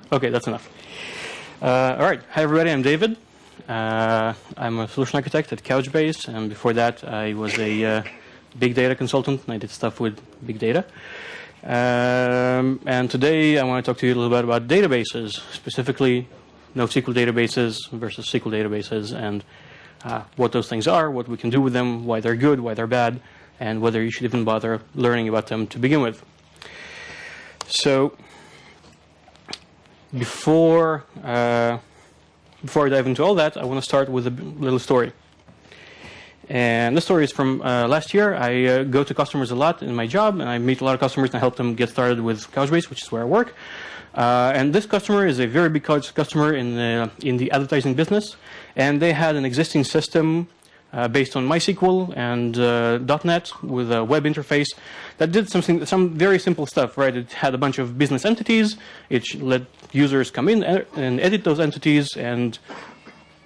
Okay, that's enough. All right. Hi, everybody. I'm David. I'm a solution architect at Couchbase, and before that, I was a big data consultant, and I did stuff with big data. And today, I want to talk to you a little bit about databases, specifically NoSQL databases versus SQL databases, and what those things are, what we can do with them, why they're good, why they're bad, and whether you should even bother learning about them to begin with. So, before I dive into all that, I want to start with a little story. And this story is from last year. I go to customers a lot in my job, and I meet a lot of customers and I help them get started with Couchbase, which is where I work. And this customer is a very big customer in the advertising business, and they had an existing system based on MySQL and .NET with a web interface that did some very simple stuff, right? It had a bunch of business entities. It let users come in and edit those entities, and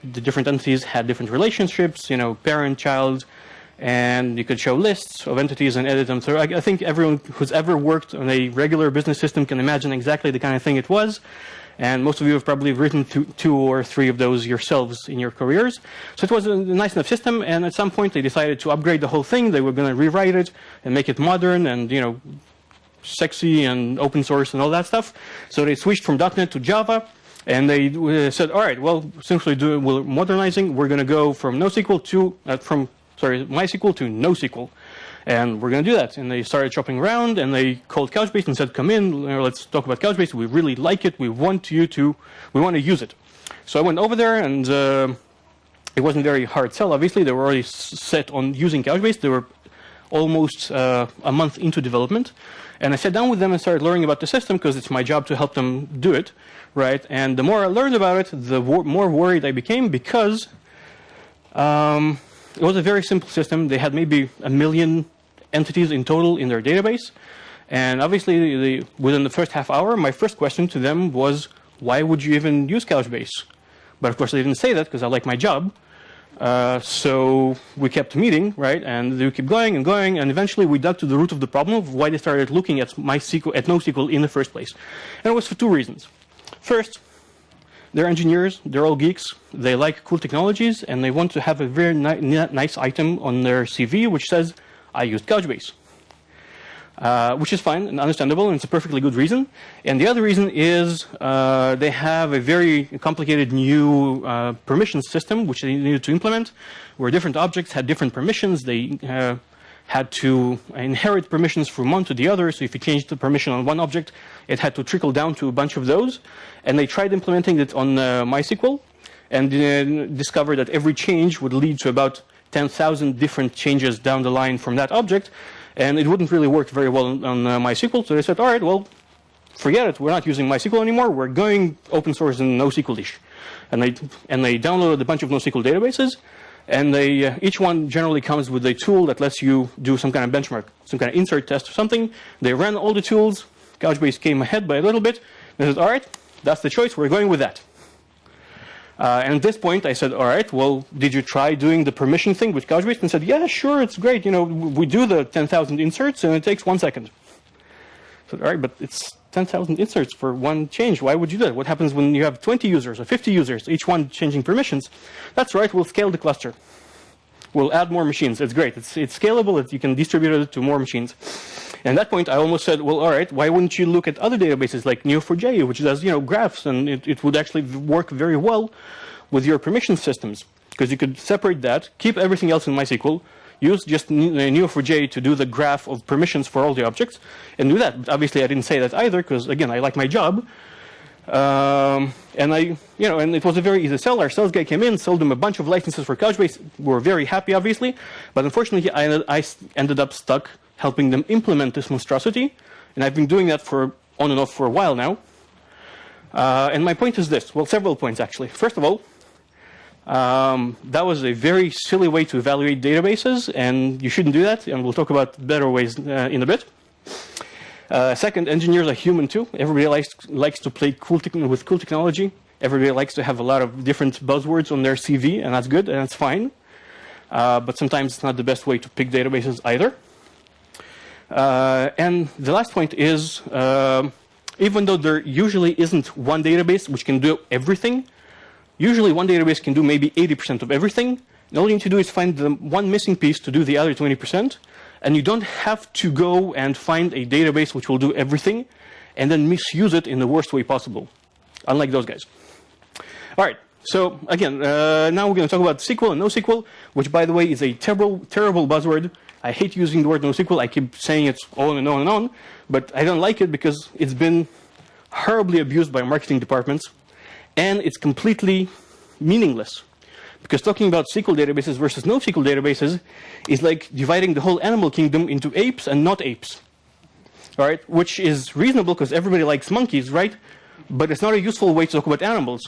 the different entities had different relationships, parent, child, and you could show lists of entities and edit them. So I think everyone who's ever worked on a regular business system can imagine exactly the kind of thing it was. And most of you have probably written two or three of those yourselves in your careers. So it was a nice enough system, and at some point they decided to upgrade the whole thing. They were going to rewrite it and make it modern and, sexy and open source and all that stuff. So they switched from .NET to Java, and they said, all right, well, since we're modernizing, we're going to go from MySQL to NoSQL. And we're going to do that. And they started shopping around, and they called Couchbase and said, come in, let's talk about Couchbase. We really like it. We want to use it. So I went over there, and it wasn't a very hard sell, obviously. They were already set on using Couchbase. They were almost a month into development. And I sat down with them and started learning about the system because it's my job to help them do it, right? And the more I learned about it, the more worried I became because it was a very simple system. They had maybe 1 million entities in total in their database. And obviously, within the first half hour, my first question to them was, why would you even use Couchbase? But of course, they didn't say that because I like my job. So we kept meeting, right? And we kept going and going. And eventually, we dug to the root of the problem of why they started looking at NoSQL in the first place. And it was for two reasons. First, they're engineers, they're all geeks, they like cool technologies, and they want to have a very nice item on their CV which says, I used Couchbase. Which is fine and understandable, and it's a perfectly good reason. And the other reason is they have a very complicated new permissions system which they needed to implement, where different objects had different permissions. They had to inherit permissions from one to the other. So if you changed the permission on one object, it had to trickle down to a bunch of those. And they tried implementing it on MySQL and discovered that every change would lead to about 10,000 different changes down the line from that object. And it wouldn't really work very well on MySQL. So they said, all right, well, forget it. We're not using MySQL anymore. We're going open source in NoSQL-ish. And they downloaded a bunch of NoSQL databases. And each one generally comes with a tool that lets you do some kind of benchmark, some kind of insert test or something. They ran all the tools. Couchbase came ahead by a little bit. They said, all right, that's the choice. We're going with that. And at this point, I said, all right, well, did you try doing the permission thing with Couchbase? And said, yeah, sure, it's great. We do the 10,000 inserts, and it takes 1 second. I said, all right, but it's 10,000 inserts for one change. Why would you do that? What happens when you have 20 users or 50 users, each one changing permissions? That's right, we'll scale the cluster. We'll add more machines. It's great. It's scalable. You can distribute it to more machines. And at that point, I almost said, well, all right, why wouldn't you look at other databases like Neo4j, which does graphs, and it would actually work very well with your permission systems, because you could separate that, keep everything else in MySQL, use just Neo4j to do the graph of permissions for all the objects, and do that. Obviously, I didn't say that either, because again, I like my job. And it was a very easy sell. Our sales guy came in, sold them a bunch of licenses for Couchbase. We were very happy, obviously, but unfortunately, I ended up stuck helping them implement this monstrosity, and I've been doing that on and off for a while now. And my point is this. Well, several points, actually. First of all, that was a very silly way to evaluate databases, and you shouldn't do that, and we'll talk about better ways in a bit. Second, engineers are human too. Everybody likes to play with cool technology. Everybody likes to have a lot of different buzzwords on their CV, and that's good, and that's fine. But sometimes it's not the best way to pick databases either. And the last point is, even though there usually isn't one database which can do everything, usually one database can do maybe 80% of everything. And all you need to do is find the one missing piece to do the other 20%. And you don't have to go and find a database which will do everything and then misuse it in the worst way possible, unlike those guys. All right. So again, now we're going to talk about SQL and NoSQL, which, by the way, is a terrible buzzword. I hate using the word NoSQL. I keep saying it's on and on and on, but I don't like it because it's been horribly abused by marketing departments, and it's completely meaningless. Because talking about SQL databases versus NoSQL databases is like dividing the whole animal kingdom into apes and not apes. All right, which is reasonable because everybody likes monkeys, right? But it's not a useful way to talk about animals.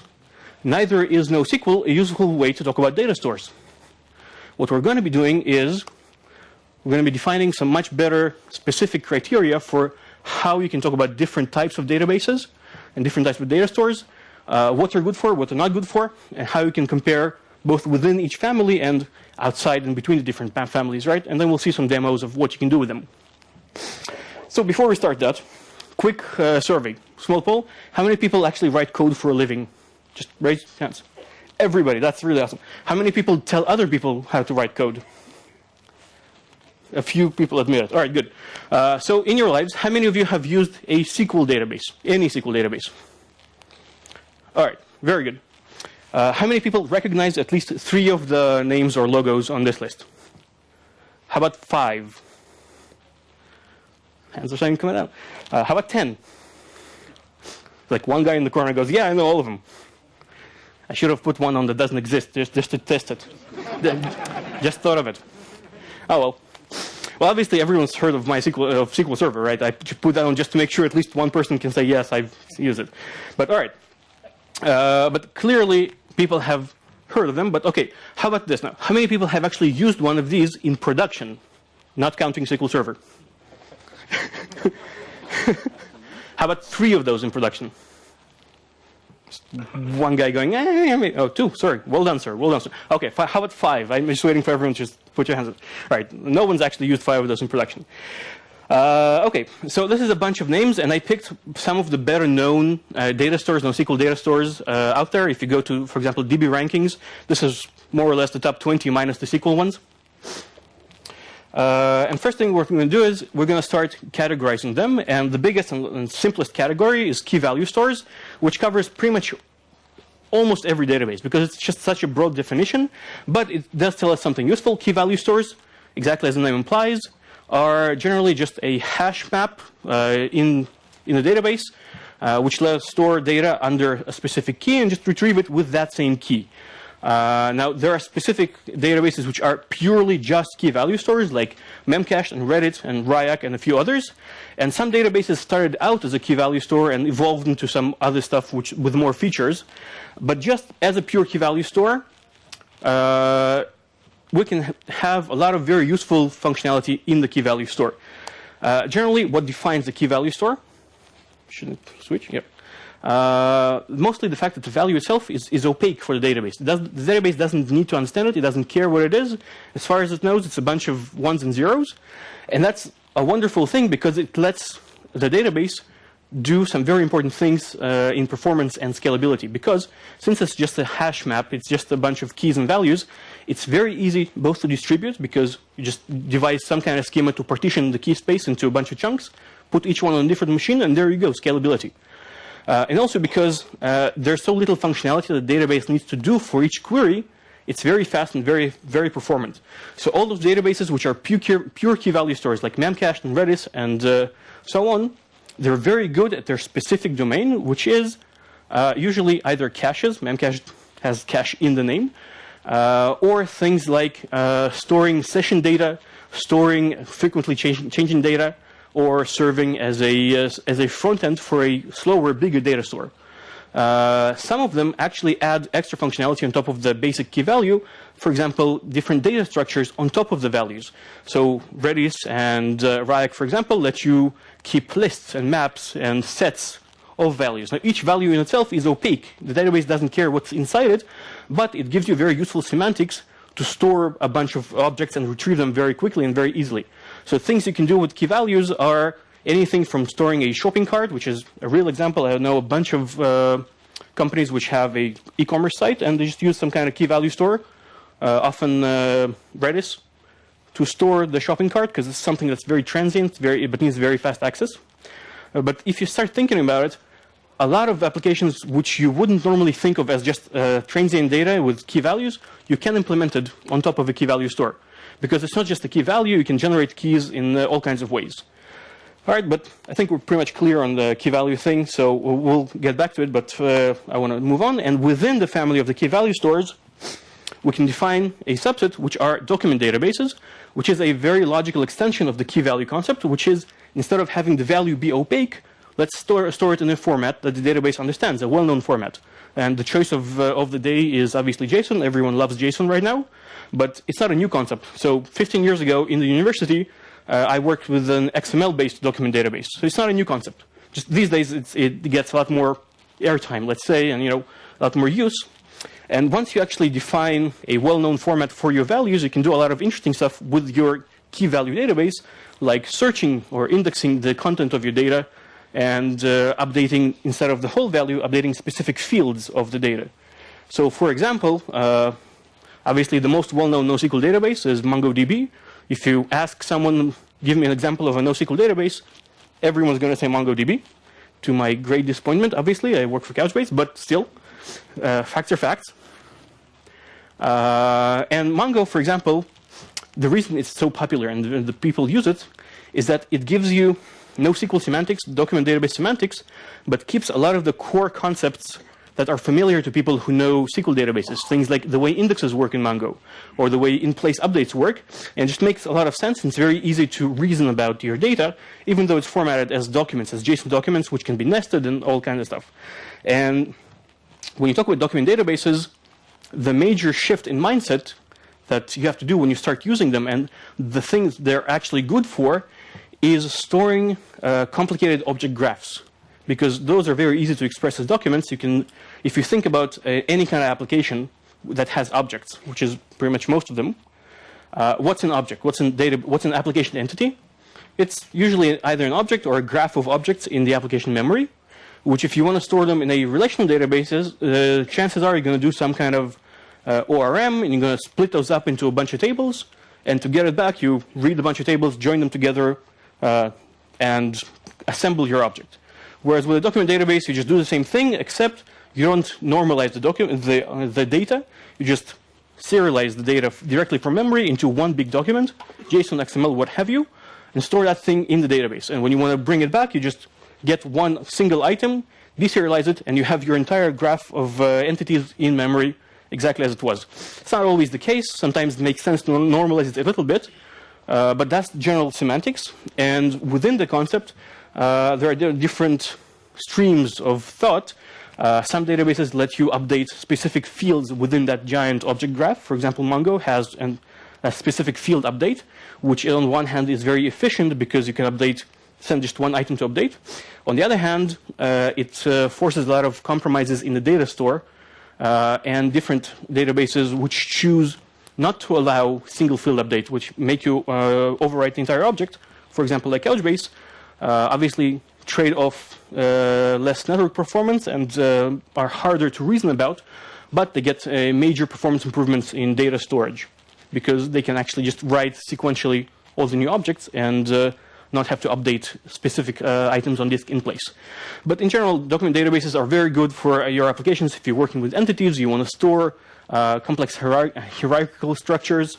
Neither is NoSQL a useful way to talk about data stores. What we're going to be doing is we're going to be defining some much better specific criteria for how you can talk about different types of databases and different types of data stores, what they're good for, what they're not good for, and how you can compare both within each family and outside and between the different families, right? And then we'll see some demos of what you can do with them. So before we start that, quick survey, small poll. How many people actually write code for a living? Just raise your hands. Everybody, that's really awesome. How many people tell other people how to write code? A few people admit it. All right, good. So in your lives, how many of you have used a SQL database? Any SQL database? All right, very good. How many people recognize at least 3 of the names or logos on this list? How about 5? Hands are starting to come out. How about 10? Like one guy in the corner goes, yeah, I know all of them. I should have put one on that doesn't exist just to test it. Just thought of it. Oh, well. Well, obviously, everyone's heard of my SQL Server, right? I put that on just to make sure at least one person can say, yes, I've used it. But all right. But clearly, people have heard of them. But OK, how about this now? How many people have actually used one of these in production, not counting SQL Server? How about 3 of those in production? One guy going, oh, 2, sorry. Well done, sir. Well done, sir. OK, how about 5? I'm just waiting for everyone to just put your hands up. All right, no one's actually used 5 of those in production. OK, so this is a bunch of names, and I picked some of the better-known data stores, NoSQL data stores out there. If you go to, for example, DB rankings, this is more or less the top 20 minus the SQL ones. And first thing we're going to do is we're going to start categorizing them. And the biggest and simplest category is key value stores, which covers pretty much almost every database because it's just such a broad definition. But it does tell us something useful. Key value stores, exactly as the name implies, are generally just a hash map in a database, which lets us store data under a specific key and just retrieve it with that same key. Now, there are specific databases which are purely just key value stores, like Memcached and Reddit and Ryak and a few others. And some databases started out as a key value store and evolved into some other stuff with more features. But just as a pure key value store, we can have a lot of very useful functionality in the key value store. Generally, what defines the key value store? Shouldn't switch? Yep. Mostly the fact that the value itself is opaque for the database. The database doesn't need to understand it. It doesn't care what it is. As far as it knows, it's a bunch of ones and zeros. And that's a wonderful thing because it lets the database do some very important things in performance and scalability. Because since it's just a hash map, it's just a bunch of keys and values, it's very easy both to distribute because you just devise some kind of schema to partition the key space into a bunch of chunks, put each one on a different machine, and there you go, scalability. And also because there's so little functionality that the database needs to do for each query, it's very fast and very, very performant. So all those databases which are pure key value stores like Memcached and Redis and so on, they're very good at their specific domain, which is usually either caches. Memcached has cache in the name, or things like storing session data, storing frequently changing data, or serving as a front end for a slower, bigger data store. Some of them actually add extra functionality on top of the basic key value. For example, different data structures on top of the values. So Redis and Ryak, for example, let you keep lists and maps and sets of values. Now, each value in itself is opaque. The database doesn't care what's inside it, but it gives you very useful semantics to store a bunch of objects and retrieve them very quickly and very easily. So things you can do with key values are anything from storing a shopping cart, which is a real example. I know a bunch of companies which have a e-commerce site, and they just use some kind of key value store, often Redis, to store the shopping cart, because it's something that's very transient, but needs very fast access. But if you start thinking about it, a lot of applications which you wouldn't normally think of as just transient data with key values, you can implement it on top of a key value store. Because it's not just a key value, you can generate keys in all kinds of ways. All right, but I think we're pretty much clear on the key value thing, so we'll get back to it, but I want to move on. And within the family of the key value stores, we can define a subset, which are document databases, which is a very logical extension of the key value concept, which is, instead of having the value be opaque, let's store it in a format that the database understands, a well-known format. And the choice of the day is obviously JSON. Everyone loves JSON right now, but it's not a new concept. So 15 years ago in the university, I worked with an XML-based document database. So it's not a new concept. Just these days, it gets a lot more airtime, let's say, and a lot more use. And once you actually define a well-known format for your values, you can do a lot of interesting stuff with your key value database, like searching or indexing the content of your data and updating, instead of the whole value, updating specific fields of the data. So for example, obviously the most well-known NoSQL database is MongoDB. If you ask someone, give me an example of a NoSQL database, everyone's going to say MongoDB. To my great disappointment, obviously, I work for Couchbase, but still, facts are facts. And Mongo, for example, the reason it's so popular and the people use it is that it gives you NoSQL semantics, document database semantics, but keeps a lot of the core concepts that are familiar to people who know SQL databases, things like the way indexes work in Mongo, or the way in-place updates work, and just makes a lot of sense. And it's very easy to reason about your data, even though it's formatted as documents, as JSON documents, which can be nested and all kinds of stuff. And when you talk about document databases, the major shift in mindset that you have to do when you start using them, and the things they're actually good for, is storing complicated object graphs. Because those are very easy to express as documents. You can, if you think about any kind of application that has objects, which is pretty much most of them, what's an object? What's an application entity? It's usually either an object or a graph of objects in the application memory, which if you want to store them in a relational databases, chances are you're going to do some kind of ORM, and you're going to split those up into a bunch of tables. And to get it back, you read a bunch of tables, join them together, and assemble your object. Whereas with a document database, you just do the same thing, except you don't normalize the data. You just serialize the data directly from memory into one big document, JSON, XML, what have you, and store that thing in the database. And when you want to bring it back, you just get one single item, deserialize it, and you have your entire graph of entities in memory exactly as it was. It's not always the case. Sometimes it makes sense to normalize it a little bit, but that's general semantics. And within the concept, there are different streams of thought. Some databases let you update specific fields within that giant object graph. For example, Mongo has a specific field update, which on one hand is very efficient because you can send just one item to update. On the other hand, it forces a lot of compromises in the data store and different databases which choose not to allow single field update, which make you overwrite the entire object. For example, like Couchbase, obviously trade off less network performance and are harder to reason about, but they get major performance improvements in data storage because they can actually just write sequentially all the new objects and not have to update specific items on disk in place. But in general, document databases are very good for your applications. If you're working with entities, you want to store complex hierarchical structures.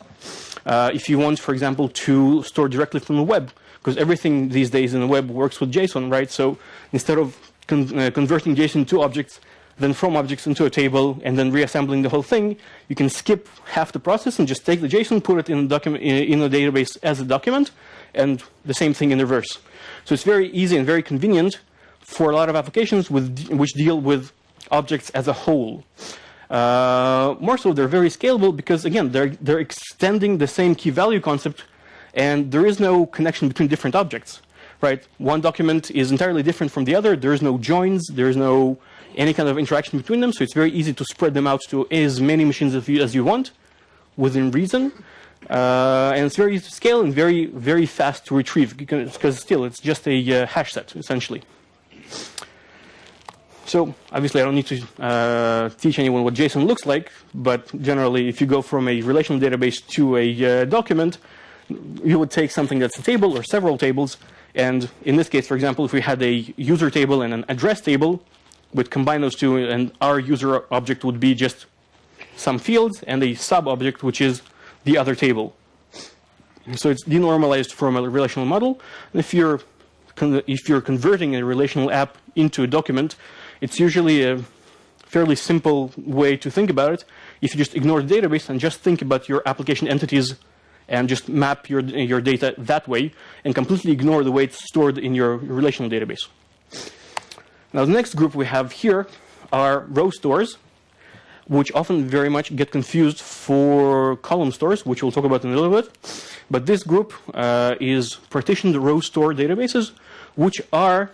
If you want, for example, to store directly from the web, because everything these days in the web works with JSON, right? So instead of converting JSON to objects, then from objects into a table, and then reassembling the whole thing, you can skip half the process and just take the JSON, put it in the database as a document, and the same thing in reverse. So it's very easy and very convenient for a lot of applications which deal with objects as a whole. More so, they're very scalable because, again, they're extending the same key value concept, and there is no connection between different objects, right? One document is entirely different from the other. There is no joins. There is no any kind of interaction between them. So it's very easy to spread them out to as many machines as you want within reason. And it's very easy to scale and very, very fast to retrieve, because still it's just a hash set, essentially. So obviously I don't need to teach anyone what JSON looks like, but generally if you go from a relational database to a document, you would take something that's a table or several tables, and in this case, for example, if we had a user table and an address table, we'd combine those two, and our user object would be just some fields and a sub-object, which is the other table. So it's denormalized from a relational model. And if you're converting a relational app into a document, it's usually a fairly simple way to think about it. If you just ignore the database and just think about your application entities and just map your data that way and completely ignore the way it's stored in your relational database. Now the next group we have here are row stores, which often very much get confused for column stores, which we'll talk about in a little bit. But this group is partitioned row store databases, which are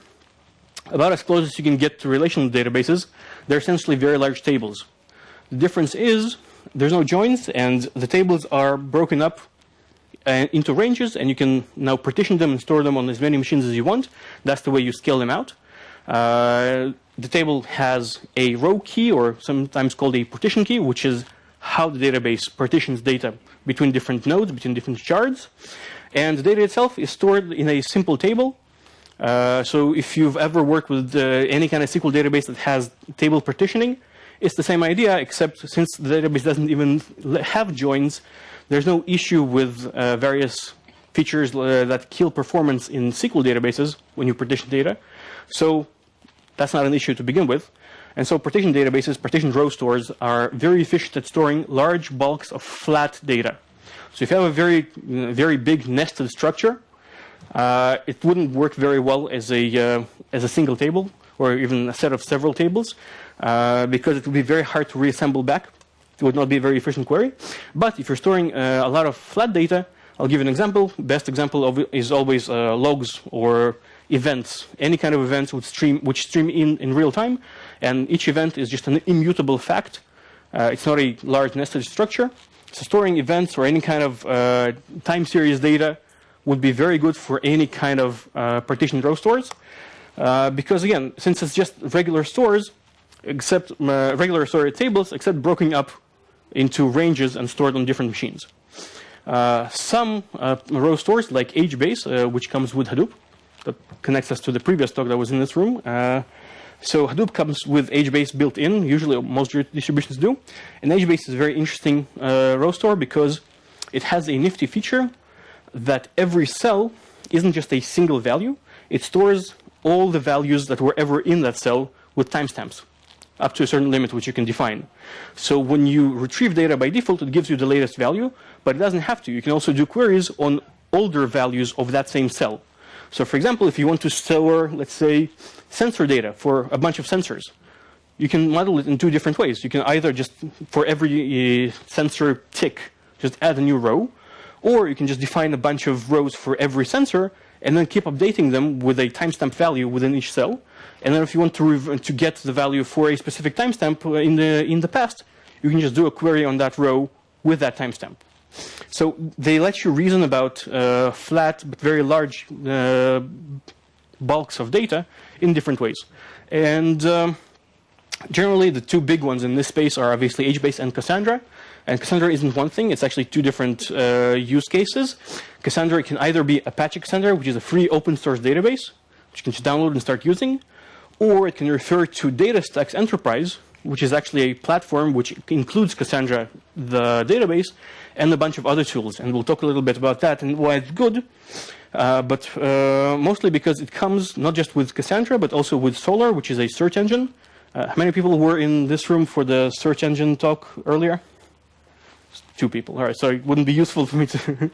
about as close as you can get to relational databases. They're essentially very large tables. The difference is there's no joins, and the tables are broken up into ranges, and you can now partition them and store them on as many machines as you want. That's the way you scale them out. The table has a row key, or sometimes called a partition key, which is how the database partitions data between different nodes, between different shards. And the data itself is stored in a simple table. So if you've ever worked with any kind of SQL database that has table partitioning, it's the same idea, except since the database doesn't even have joins, there's no issue with various features that kill performance in SQL databases when you partition data. So that's not an issue to begin with. And so partitioned databases, partitioned row stores, are very efficient at storing large bulks of flat data. So if you have a very big nested structure, it wouldn't work very well as a single table or even a set of several tables, because it would be very hard to reassemble back. It would not be a very efficient query. But if you're storing a lot of flat data, I'll give you an example. Best example of it is always logs or events. Any kind of events which stream in real time, and each event is just an immutable fact. It's not a large nested structure. So storing events or any kind of time series data would be very good for any kind of partitioned row stores, because again, since it's just regular stores, except regular storage tables, except broken up into ranges and stored on different machines. Some row stores, like HBase, which comes with Hadoop, that connects us to the previous talk that was in this room. So Hadoop comes with HBase built in. Usually, most distributions do. And HBase is a very interesting row store because it has a nifty feature that every cell isn't just a single value. It stores all the values that were ever in that cell with timestamps, up to a certain limit which you can define. So when you retrieve data by default, it gives you the latest value, but it doesn't have to. You can also do queries on older values of that same cell. So for example, if you want to store, let's say, sensor data for a bunch of sensors, you can model it in two different ways. You can either just, for every sensor tick, just add a new row, or you can just define a bunch of rows for every sensor and then keep updating them with a timestamp value within each cell. And then if you want to get the value for a specific timestamp in the past, you can just do a query on that row with that timestamp. So they let you reason about flat but very large bulks of data in different ways. And generally, the two big ones in this space are obviously HBase and Cassandra. And Cassandra isn't one thing, it's actually two different use cases. Cassandra can either be Apache Cassandra, which is a free open source database, which you can just download and start using, or it can refer to DataStax Enterprise, which is actually a platform which includes Cassandra, the database, and a bunch of other tools. And we'll talk a little bit about that and why it's good, but mostly because it comes not just with Cassandra, but also with Solr, which is a search engine. How many people were in this room for the search engine talk earlier? 2 people. All right, so it wouldn't be useful for me to.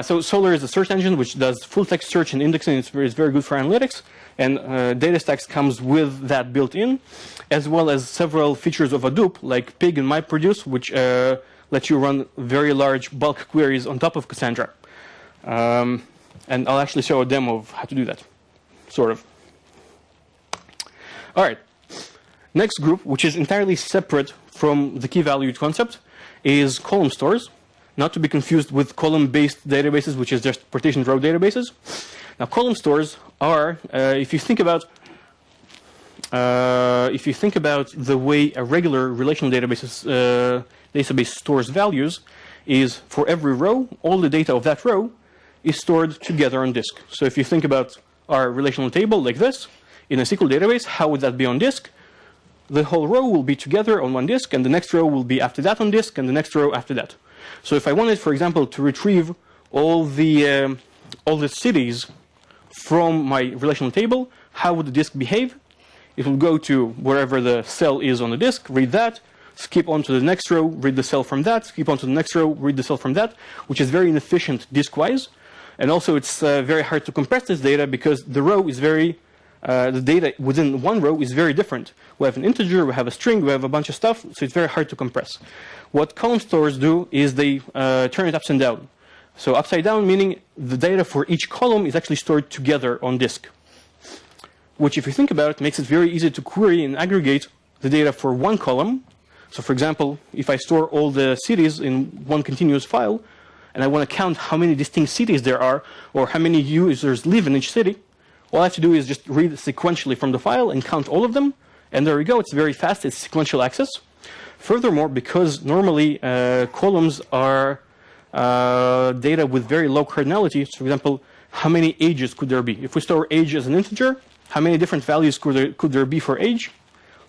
So Solr is a search engine which does full text search and indexing. It's very good for analytics. And DataStax comes with that built in, as well as several features of Hadoop, like Pig and MyProduce, which let you run very large bulk queries on top of Cassandra. And I'll actually show a demo of how to do that, sort of. All right. Next group, which is entirely separate from the key-valued concept, is column stores. not to be confused with column-based databases, which is just partitioned row databases. Now, column stores are, if you think about the way a regular relational database stores values, is for every row, all the data of that row is stored together on disk. So if you think about our relational table like this, in a SQL database, how would that be on disk? The whole row will be together on one disk, and the next row will be after that on disk, and the next row after that. So if I wanted, for example, to retrieve all the cities from my relational table, how would the disk behave? It will go to wherever the cell is on the disk, read that, skip on to the next row, read the cell from that, skip on to the next row, read the cell from that, which is very inefficient disk-wise. And also it's very hard to compress this data because the row is the data within one row is very different. We have an integer, we have a string, we have a bunch of stuff, so it's very hard to compress. What column stores do is they turn it upside down. So upside down meaning the data for each column is actually stored together on disk, which if you think about it, makes it very easy to query and aggregate the data for one column. So for example, if I store all the cities in one continuous file, and I want to count how many distinct cities there are, or how many users live in each city, all I have to do is just read sequentially from the file and count all of them, and there we go. It's very fast. It's sequential access. Furthermore, because normally columns are data with very low cardinality, so for example, how many ages could there be? If we store age as an integer, how many different values could there be for age?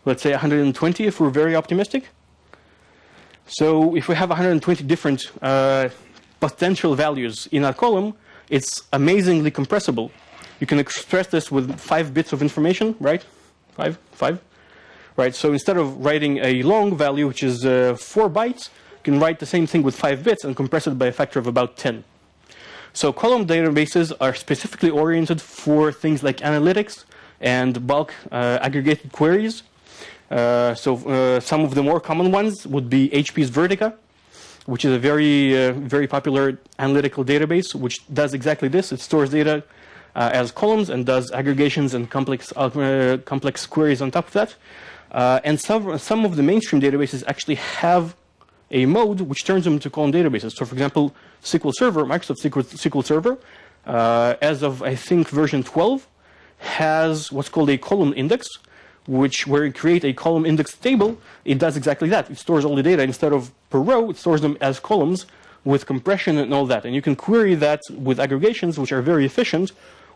Let's say 120 if we're very optimistic. So if we have 120 different potential values in our column, it's amazingly compressible. You can express this with 5 bits of information, right? Five. Right, so instead of writing a long value, which is 4 bytes, you can write the same thing with 5 bits and compress it by a factor of about 10. So column databases are specifically oriented for things like analytics and bulk aggregated queries. Some of the more common ones would be HP's Vertica, which is a very popular analytical database, which does exactly this. It stores data as columns and does aggregations and complex queries on top of that. And some of the mainstream databases actually have a mode which turns them into column databases. So for example, SQL Server, Microsoft SQL Server, as of I think version 12, has what's called a column index, where you create a column index table, it does exactly that. It stores all the data. Instead of per row, it stores them as columns with compression and all that. And you can query that with aggregations, which are very efficient,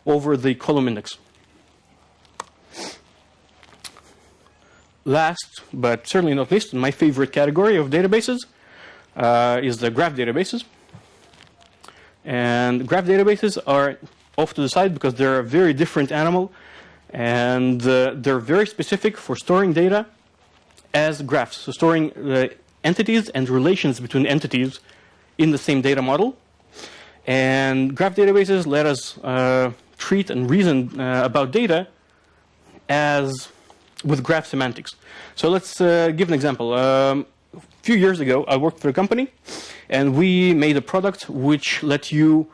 over the column index. Last, but certainly not least, my favorite category of databases is the graph databases. And graph databases are off to the side because they're a very different animal, and they're very specific for storing data as graphs, so storing entities and relations between entities in the same data model. And graph databases let us treat and reason about data with graph semantics. So let's give an example. A few years ago, I worked for a company, and we made a product which let you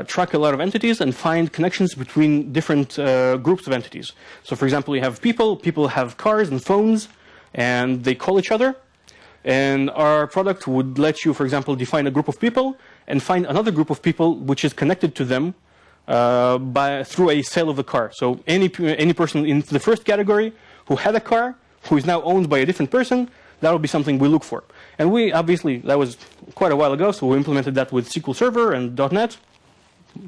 track a lot of entities and find connections between different groups of entities. So for example, you have people have cars and phones, and they call each other. And our product would let you, for example, define a group of people and find another group of people which is connected to them through a sale of the car. So any person in the first category who had a car, who is now owned by a different person, that would be something we look for. And we obviously, that was quite a while ago, so we implemented that with SQL Server and .NET,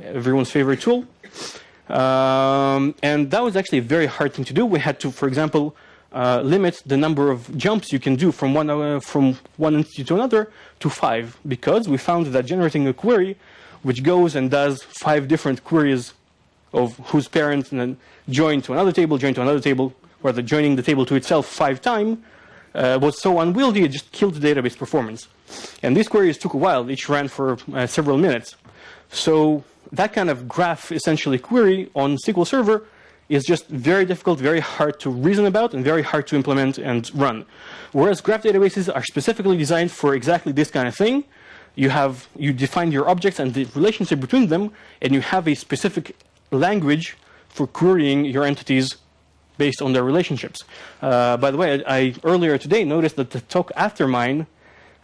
everyone's favorite tool. And that was actually a very hard thing to do. We had to, for example, limit the number of jumps you can do from one entity to another to 5, because we found that generating a query which goes and does 5 different queries of whose parent and then join to another table, or joining the table to itself 5 times, was so unwieldy it just killed the database performance. And these queries took a while. Each ran for several minutes. So that kind of graph essentially query on SQL Server is just very difficult, very hard to reason about, and very hard to implement and run. Whereas graph databases are specifically designed for exactly this kind of thing. You define your objects and the relationship between them, and you have a specific language for querying your entities based on their relationships. By the way, I earlier today noticed that the talk after mine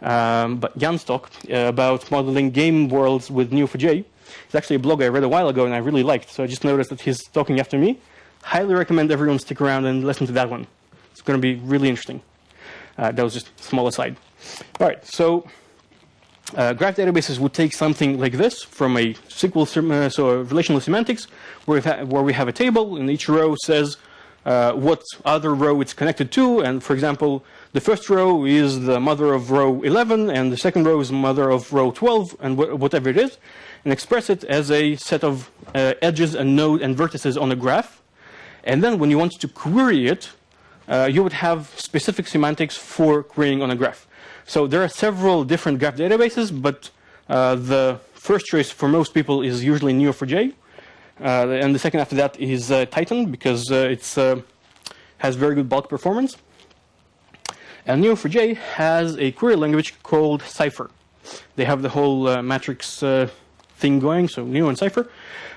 But Jan's talk about modeling game worlds with Neo4j is actually a blog I read a while ago and I really liked. So I just noticed that he's talking after me. Highly recommend everyone stick around and listen to that one. It's going to be really interesting. That was just a small aside. All right, so graph databases would take something like this from a SQL, so a relational semantics, where we have a table, and each row says what other row it's connected to. And for example, the first row is the mother of row 11, and the second row is the mother of row 12, and whatever it is, and express it as a set of edges and nodes and vertices on a graph. And then when you want to query it, you would have specific semantics for querying on a graph. So there are several different graph databases, but the first choice for most people is usually Neo4j. And the second after that is Titan, because it has very good bulk performance. And Neo4j has a query language called Cypher. They have the whole matrix thing going, so Neo and Cypher.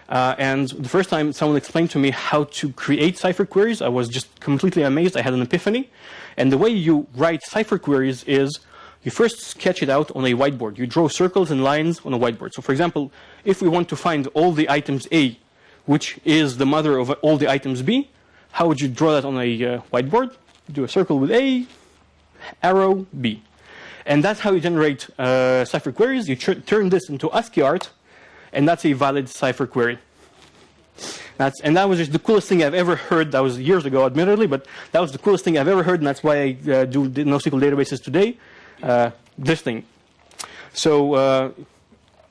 And the first time someone explained to me how to create Cypher queries, I was just completely amazed. I had an epiphany. And the way you write Cypher queries is you first sketch it out on a whiteboard. You draw circles and lines on a whiteboard. So for example, if we want to find all the items A, which is the mother of all the items B, how would you draw that on a whiteboard? You do a circle with A, arrow B. And that's how you generate Cypher queries. You turn this into ASCII art, and that's a valid Cypher query. And that was just the coolest thing I've ever heard. That was years ago, admittedly, but that was the coolest thing I've ever heard, and that's why I do NoSQL databases today. This thing. So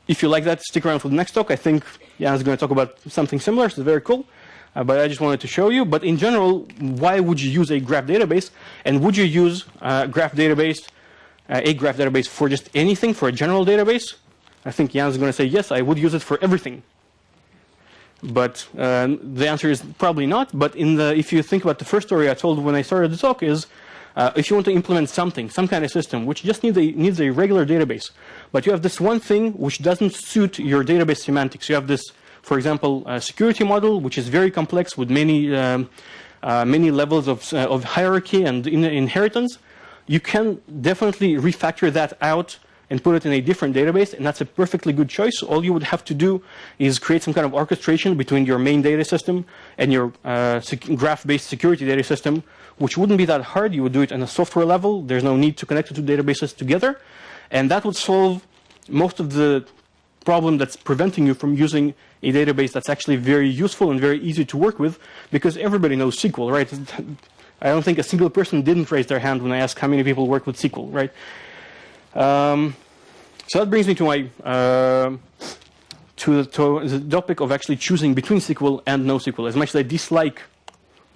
if you like that, stick around for the next talk. I think Jan's going to talk about something similar, so it's very cool. But I just wanted to show you. But in general, why would you use a graph database? And would you use a graph database for just anything, for a general database? I think Jan's going to say, yes, I would use it for everything. But the answer is probably not. But if you think about the first story I told when I started the talk is, if you want to implement something, some kind of system, which just needs a regular database, but you have this one thing which doesn't suit your database semantics. You have this, for example, security model, which is very complex with many levels of hierarchy and inheritance. You can definitely refactor that out and put it in a different database, and that's a perfectly good choice. All you would have to do is create some kind of orchestration between your main data system and your graph-based security data system, which wouldn't be that hard. You would do it on a software level. There's no need to connect the two databases together. And that would solve most of the problem that's preventing you from using a database that's actually very useful and very easy to work with, because everybody knows SQL, right? I don't think a single person didn't raise their hand when I asked how many people work with SQL, right? So that brings me to my to the topic of actually choosing between SQL and NoSQL. As much as I dislike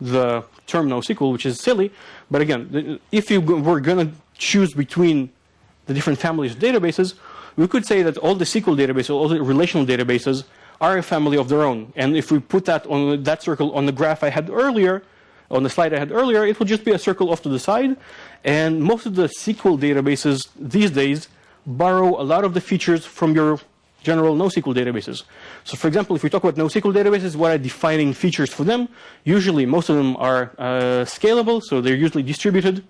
the term NoSQL, which is silly, but again, if you were going to choose between the different families of databases, we could say that all the SQL databases, all the relational databases, are a family of their own. And if we put that on that circle on the graph I had earlier, on the slide I had earlier, it would just be a circle off to the side. And most of the SQL databases these days borrow a lot of the features from your general NoSQL databases. So for example, if we talk about NoSQL databases, what are defining features for them? Usually most of them are scalable, so they're usually distributed.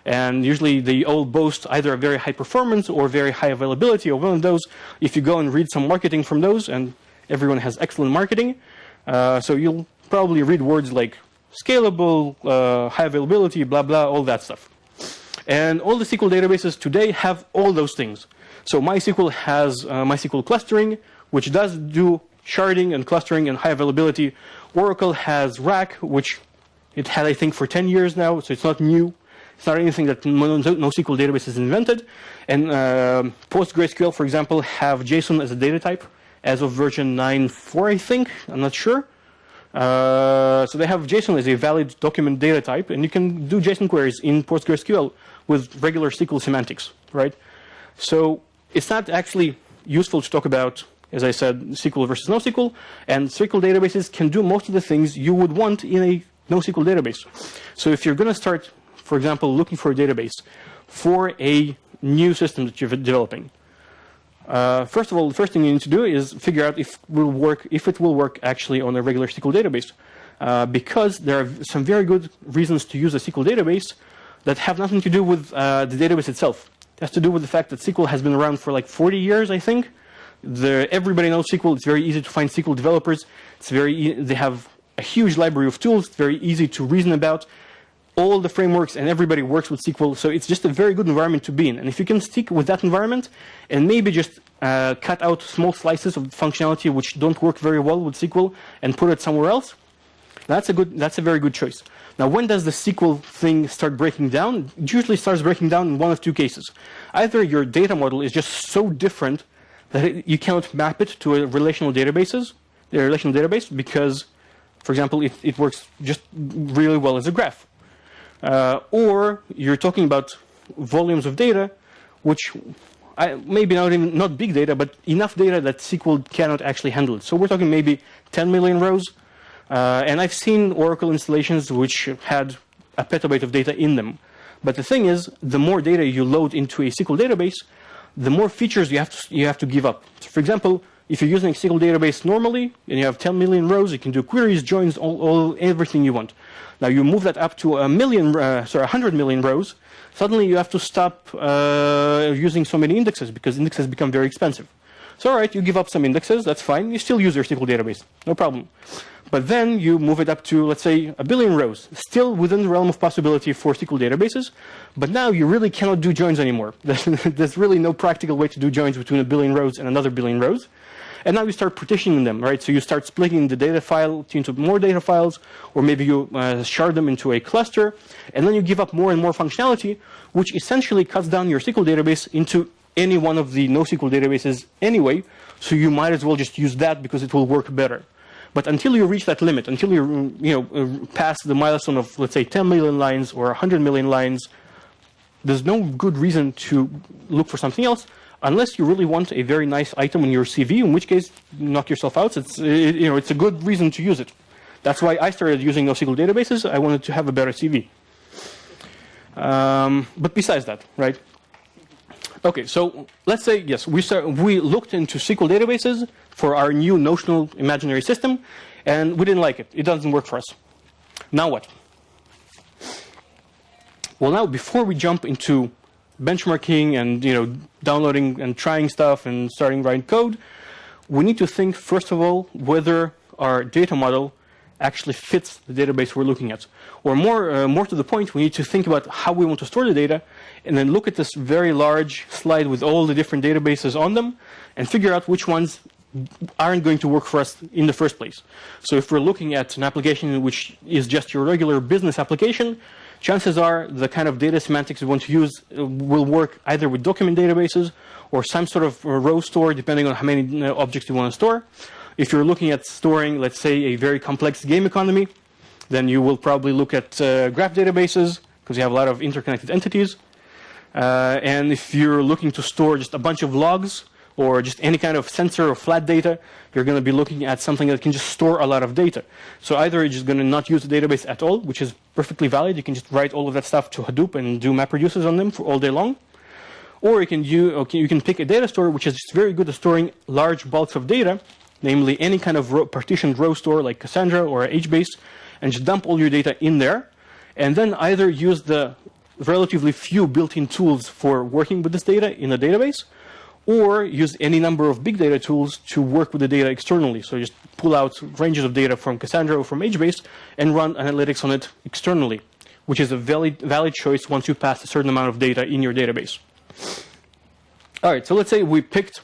And usually they all boast either a very high performance or very high availability, or one of those. If you go and read some marketing from those, and everyone has excellent marketing, so you'll probably read words like scalable, high availability, blah, blah, all that stuff. And all the SQL databases today have all those things. So MySQL has MySQL clustering, which does do sharding and clustering and high availability. Oracle has RAC, which it had, I think, for 10 years now, so it's not new. It's not anything that NoSQL database has invented. And PostgreSQL, for example, have JSON as a data type as of version 9.4, I think. I'm not sure. So they have JSON as a valid document data type, and you can do JSON queries in PostgreSQL with regular SQL semantics, right? So it's not actually useful to talk about, as I said, SQL versus NoSQL, and SQL databases can do most of the things you would want in a NoSQL database. So if you're going to start, for example, looking for a database for a new system that you're developing, first of all, the first thing you need to do is figure out if it will work actually on a regular SQL database, because there are some very good reasons to use a SQL database that have nothing to do with the database itself. It has to do with the fact that SQL has been around for like 40 years, I think. Everybody knows SQL. It's very easy to find SQL developers. They have a huge library of tools. It's very easy to reason about. All the frameworks and everybody works with SQL, so it's just a very good environment to be in. And if you can stick with that environment and maybe just cut out small slices of functionality which don't work very well with SQL and put it somewhere else, that's a very good choice. Now, when does the SQL thing start breaking down? It usually starts breaking down in one of two cases. Either your data model is just so different that you cannot map it to a relational database because, for example, it works just really well as a graph. Or you're talking about volumes of data, which maybe not big data, but enough data that SQL cannot actually handle it. So we're talking maybe 10 million rows. And I've seen Oracle installations which had a petabyte of data in them. But the thing is, the more data you load into a SQL database, the more features you have to give up. So for example, if you're using a SQL database normally and you have 10 million rows, you can do queries, joins, everything you want. Now you move that up to 100 million rows. Suddenly you have to stop using so many indexes because indexes become very expensive. So all right, you give up some indexes, that's fine. You still use your SQL database, no problem. But then you move it up to, let's say, 1 billion rows, still within the realm of possibility for SQL databases. But now you really cannot do joins anymore. There's really no practical way to do joins between 1 billion rows and another 1 billion rows. And now you start partitioning them, right? So you start splitting the data file into more data files, or maybe you shard them into a cluster, and then you give up more and more functionality, which essentially cuts down your SQL database into any one of the NoSQL databases anyway, so you might as well just use that because it will work better. But until you reach that limit, until you pass the milestone of, let's say, 10 million lines or 100 million lines, there's no good reason to look for something else, unless you really want a very nice item in your CV, in which case, knock yourself out. It's a good reason to use it. That's why I started using NoSQL databases. I wanted to have a better CV. But besides that, right? Okay, so let's say, yes, we looked into SQL databases for our new notional imaginary system, and we didn't like it. It doesn't work for us. Now what? Well, now, before we jump into benchmarking and downloading and trying stuff and starting writing code, we need to think, first of all, whether our data model actually fits the database we're looking at. Or more to the point, we need to think about how we want to store the data, and then look at this very large slide with all the different databases on them, and figure out which ones aren't going to work for us in the first place. So if we're looking at an application which is just your regular business application, chances are the kind of data semantics we want to use will work either with document databases or some sort of row store, depending on how many objects you want to store. If you're looking at storing, let's say, a very complex game economy, then you will probably look at graph databases, because you have a lot of interconnected entities. And if you're looking to store just a bunch of logs, or just any kind of sensor or flat data, you're going to be looking at something that can just store a lot of data. So either you're just going to not use the database at all, which is perfectly valid. You can just write all of that stuff to Hadoop and do MapReduces on them for all day long. Or you can pick a data store which is just very good at storing large bulks of data, namely any kind of partitioned row store like Cassandra or HBase, and just dump all your data in there. And then either use the relatively few built-in tools for working with this data in the database, or use any number of big data tools to work with the data externally. So just pull out ranges of data from Cassandra or from HBase and run analytics on it externally, which is a valid choice once you pass a certain amount of data in your database. All right, so let's say we picked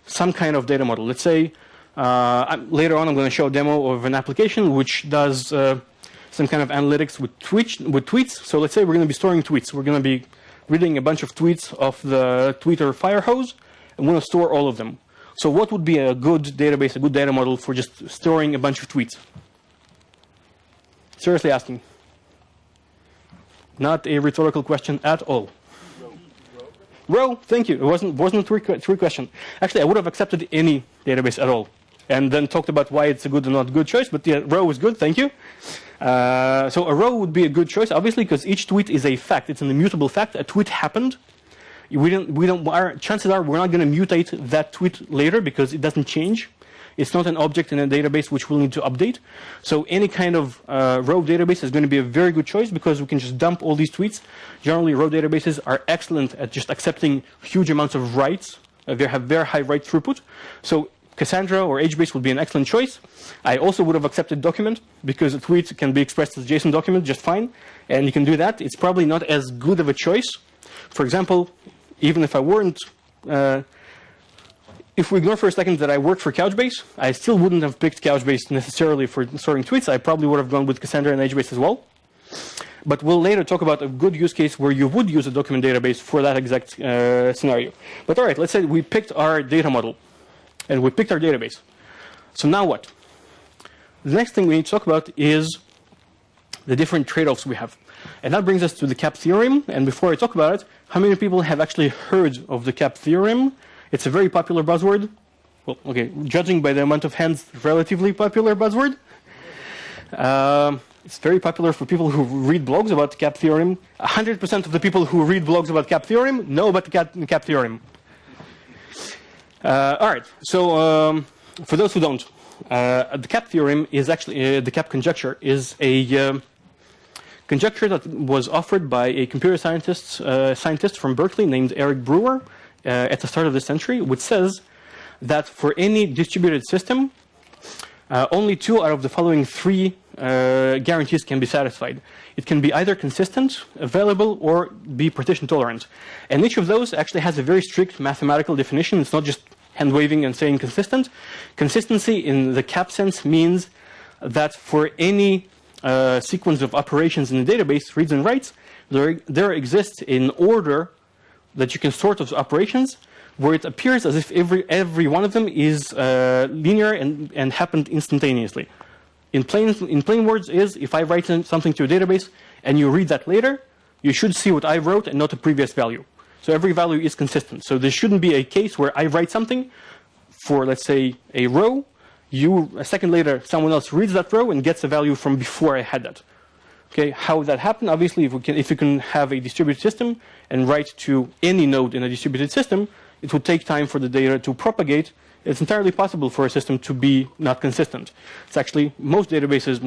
some kind of data model. Let's say later on I'm going to show a demo of an application which does some kind of analytics with tweets. So let's say we're going to be storing tweets. We're going to be reading a bunch of tweets off the Twitter fire hose, and we want to store all of them. So what would be a good database, a good data model for just storing a bunch of tweets? Seriously asking. Not a rhetorical question at all. Row, thank you. It wasn't a trick question. Actually, I would have accepted any database at all, and then talked about why it's a good or not good choice. But yeah, row is good. Thank you. So a row would be a good choice, obviously, because each tweet is a fact. It's an immutable fact. A tweet happened. Chances are we're not going to mutate that tweet later because it doesn't change. It's not an object in a database which we'll need to update. So any kind of row database is going to be a very good choice because we can just dump all these tweets. Generally, row databases are excellent at just accepting huge amounts of writes. They have very high write throughput. So Cassandra or HBase would be an excellent choice. I also would have accepted document because a tweet can be expressed as a JSON document just fine. And you can do that. It's probably not as good of a choice. For example, even if I weren't, if we ignore for a second that I worked for Couchbase, I still wouldn't have picked Couchbase necessarily for storing tweets. I probably would have gone with Cassandra and HBase as well. But we'll later talk about a good use case where you would use a document database for that exact scenario. But all right, let's say we picked our data model and we picked our database. So now what? The next thing we need to talk about is the different trade-offs we have. And that brings us to the CAP theorem. And before I talk about it, how many people have actually heard of the CAP theorem? It's a very popular buzzword. Well, okay, judging by the amount of hands, relatively popular buzzword. It's very popular for people who read blogs about the CAP theorem. 100% of the people who read blogs about CAP theorem know about the CAP theorem. All right, so for those who don't, the CAP theorem is actually, the CAP conjecture is a conjecture that was offered by a computer scientist from Berkeley named Eric Brewer at the start of the century, which says that for any distributed system, only 2 out of the following 3 guarantees can be satisfied. It can be either consistent, available, or be partition tolerant. And each of those actually has a very strict mathematical definition. It's not just hand-waving and saying consistent. Consistency in the CAP sense means that for any sequence of operations in the database, reads and writes, there exists an order that you can sort of operations where it appears as if every one of them is linear and happened instantaneously. In plain words is, if I write something to a database and you read that later, you should see what I wrote and not a previous value. So every value is consistent. So there shouldn't be a case where I write something for, let's say, a row. A second later, someone else reads that row and gets a value from before I had that. Okay, how would that happen? Obviously, if you can have a distributed system and write to any node in a distributed system, it would take time for the data to propagate. It's entirely possible for a system to be not consistent. It's actually, most databases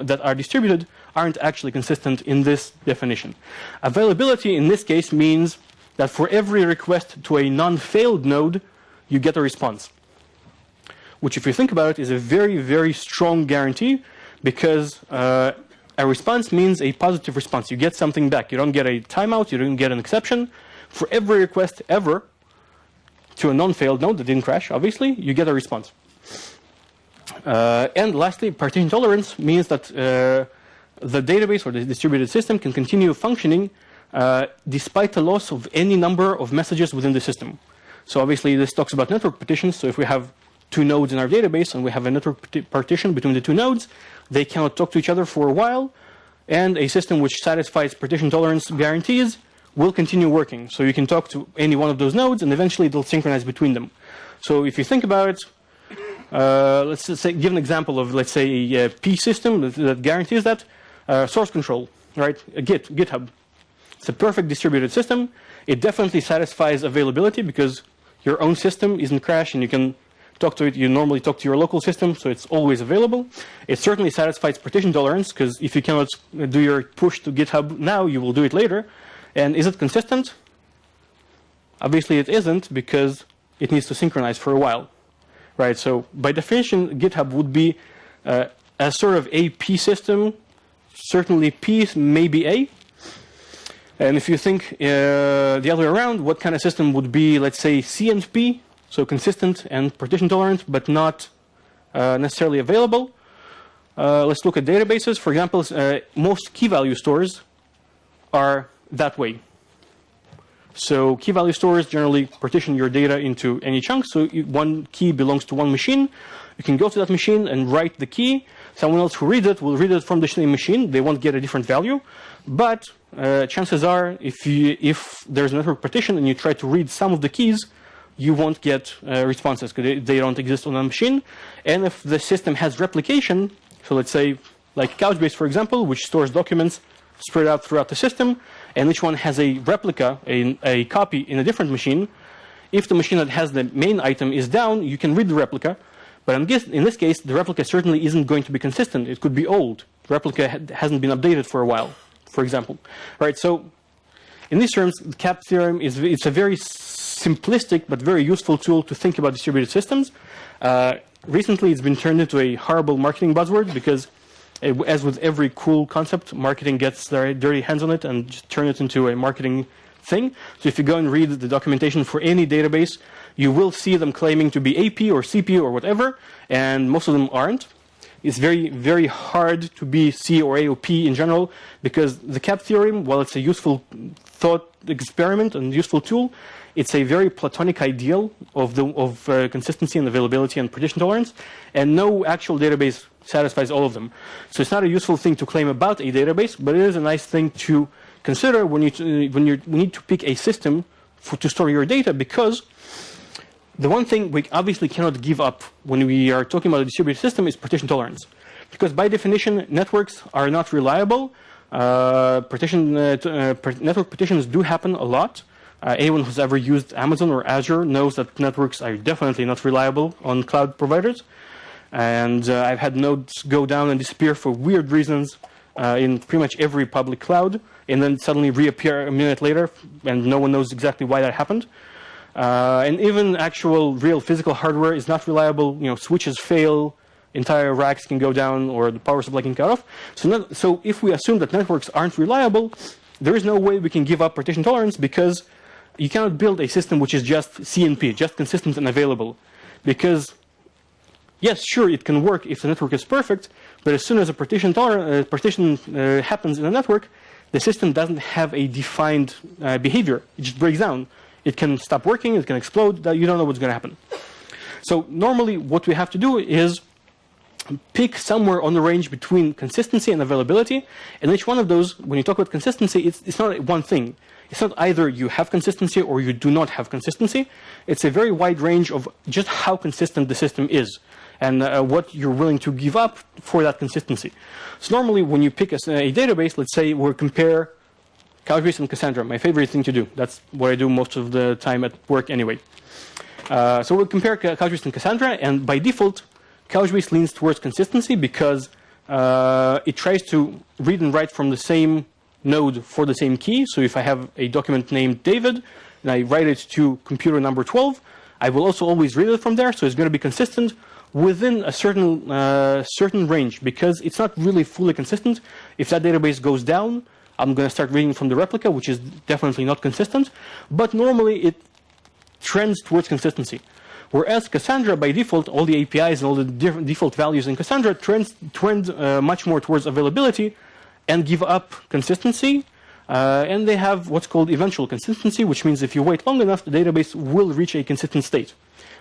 that are distributed aren't actually consistent in this definition. Availability in this case means that for every request to a non-failed node, you get a response. Which, if you think about it, is a very, very strong guarantee because a response means a positive response. You get something back. You don't get a timeout. You don't get an exception. For every request ever to a non-failed node that didn't crash, obviously, you get a response. And lastly, partition tolerance means that the database or the distributed system can continue functioning despite the loss of any number of messages within the system. So obviously, this talks about network partitions. So if we have 2 nodes in our database and we have a network partition between the 2 nodes, they cannot talk to each other for a while. And a system which satisfies partition tolerance guarantees will continue working. So you can talk to any one of those nodes and eventually they'll synchronize between them. So if you think about it, let's say, give an example of, let's say, a P system that guarantees that. Source control, right? GitHub. It's a perfect distributed system. It definitely satisfies availability because your own system isn't crashed and you can talk to it. You normally talk to your local system, so it's always available. It certainly satisfies partition tolerance because if you cannot do your push to GitHub now, you will do it later. And is it consistent? Obviously it isn't because it needs to synchronize for a while, right? So by definition, GitHub would be a sort of a P system. Certainly P, maybe A. And if you think the other way around, what kind of system would be, let's say, C and P? So consistent and partition tolerant, but not necessarily available. Let's look at databases. For example, most key value stores are that way. So key value stores generally partition your data into any chunk. So one key belongs to one machine. You can go to that machine and write the key. Someone else who reads it will read it from the same machine. They won't get a different value. But chances are, if there's a network partition and you try to read some of the keys, you won't get responses because they don't exist on a machine. And if the system has replication, so let's say like Couchbase, for example, which stores documents spread out throughout the system, and each one has a replica, a copy in a different machine. If the machine that has the main item is down, you can read the replica, But in this case, the replica certainly isn't going to be consistent. It could be old. The replica hasn't been updated for a while, for example. Right, so in these terms, the CAP theorem it's a very simplistic but very useful tool to think about distributed systems. Recently, it's been turned into a horrible marketing buzzword because, as with every cool concept, marketing gets their dirty hands on it and just turn it into a marketing thing. So if you go and read the documentation for any database, you will see them claiming to be AP or CP or whatever, and most of them aren't. It's very, very hard to be C or AOP in general because the CAP theorem, while it's a useful thought experiment and useful tool, it's a very platonic ideal of consistency and availability and partition tolerance, and no actual database satisfies all of them. So it's not a useful thing to claim about a database, but it is a nice thing to consider when you need to pick a system to store your data, because the one thing we obviously cannot give up when we are talking about a distributed system is partition tolerance. Because by definition, networks are not reliable. Network partitions do happen a lot. Anyone who's ever used Amazon or Azure knows that networks are definitely not reliable on cloud providers. And I've had nodes go down and disappear for weird reasons in pretty much every public cloud, and then suddenly reappear a minute later, and no one knows exactly why that happened. And even actual real physical hardware is not reliable. You know, switches fail, entire racks can go down, or the power supply can cut off. So if we assume that networks aren't reliable, there is no way we can give up partition tolerance, because you cannot build a system which is just CNP, just consistent and available. Because, yes, sure, it can work if the network is perfect, but as soon as a partition happens in a network, the system doesn't have a defined behavior. It just breaks down. It can stop working, it can explode, you don't know what's going to happen. So normally what we have to do is pick somewhere on the range between consistency and availability, and each one of those, when you talk about consistency, it's not one thing. It's not either you have consistency or you do not have consistency. It's a very wide range of just how consistent the system is and what you're willing to give up for that consistency. So normally when you pick a database, let's say we'll compare Couchbase and Cassandra, my favorite thing to do. That's what I do most of the time at work anyway. So we'll compare Couchbase and Cassandra, and by default, Couchbase leans towards consistency because it tries to read and write from the same node for the same key. So if I have a document named David and I write it to computer number 12, I will also always read it from there. So it's going to be consistent within a certain range, because it's not really fully consistent. If that database goes down, I'm going to start reading from the replica, which is definitely not consistent. But normally it trends towards consistency. Whereas Cassandra, by default, all the APIs and all the different default values in Cassandra trend much more towards availability and give up consistency. And they have what's called eventual consistency, which means if you wait long enough, the database will reach a consistent state.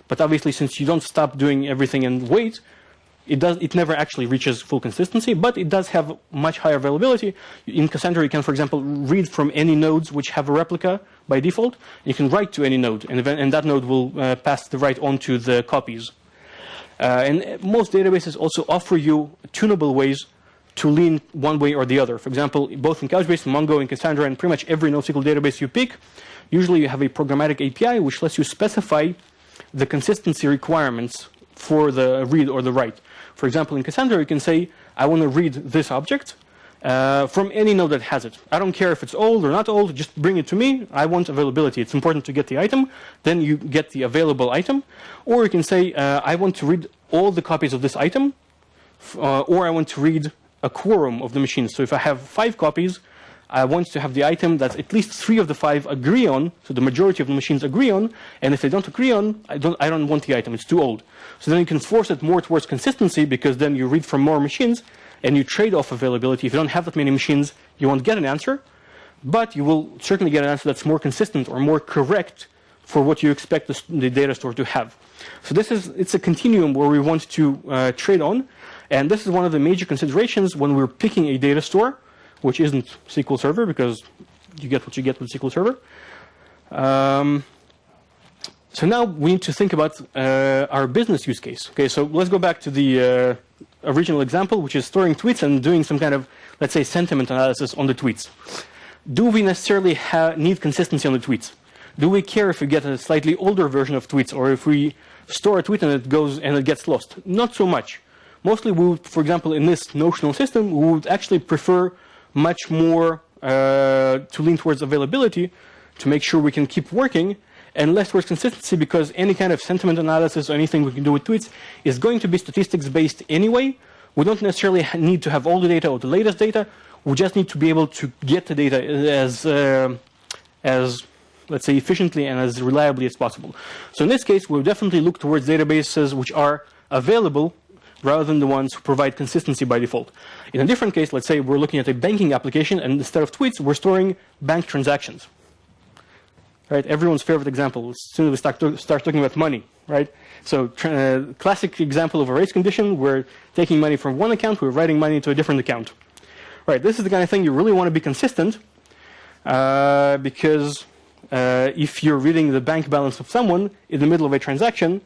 But obviously, since you don't stop doing everything and wait, it never actually reaches full consistency, but it does have much higher availability. In Cassandra, you can, for example, read from any nodes which have a replica by default. You can write to any node, and that node will pass the write on to the copies. And most databases also offer you tunable ways to lean one way or the other. For example, both in Couchbase, Mongo, and Cassandra, and pretty much every NoSQL database you pick, usually you have a programmatic API which lets you specify the consistency requirements for the read or the write. For example, in Cassandra, you can say, I want to read this object from any node that has it. I don't care if it's old or not old, just bring it to me. I want availability. It's important to get the item. Then you get the available item. Or you can say, I want to read all the copies of this item, or I want to read a quorum of the machines. So if I have 5 copies, I want to have the item that at least 3 of the 5 agree on, so the majority of the machines agree on, and if they don't agree on, I don't want the item, it's too old. So then you can force it more towards consistency, because then you read from more machines, and you trade off availability. If you don't have that many machines, you won't get an answer, but you will certainly get an answer that's more consistent or more correct for what you expect the data store to have. So it's a continuum where we want to trade on, and this is one of the major considerations when we're picking a data store, which isn't SQL Server, because you get what you get with SQL Server. So now we need to think about our business use case. Okay, so let's go back to the original example, which is storing tweets and doing some kind of, let's say, sentiment analysis on the tweets. Do we necessarily need consistency on the tweets? Do we care if we get a slightly older version of tweets, or if we store a tweet and it goes and it gets lost? Not so much. Mostly, we would, for example, in this notional system, we would actually prefer much more to lean towards availability to make sure we can keep working, and less towards consistency, because any kind of sentiment analysis or anything we can do with tweets is going to be statistics based anyway. We don't necessarily need to have all the data or the latest data. We just need to be able to get the data as let's say, efficiently and as reliably as possible. So in this case, we'll definitely look towards databases which are available rather than the ones who provide consistency by default. In a different case, let's say we're looking at a banking application, and instead of tweets, we're storing bank transactions. Right? Everyone's favorite example. As soon as we start talking about money, right? So classic example of a race condition: we're taking money from one account, we're writing money into a different account. Right? This is the kind of thing you really want to be consistent, because if you're reading the bank balance of someone in the middle of a transaction,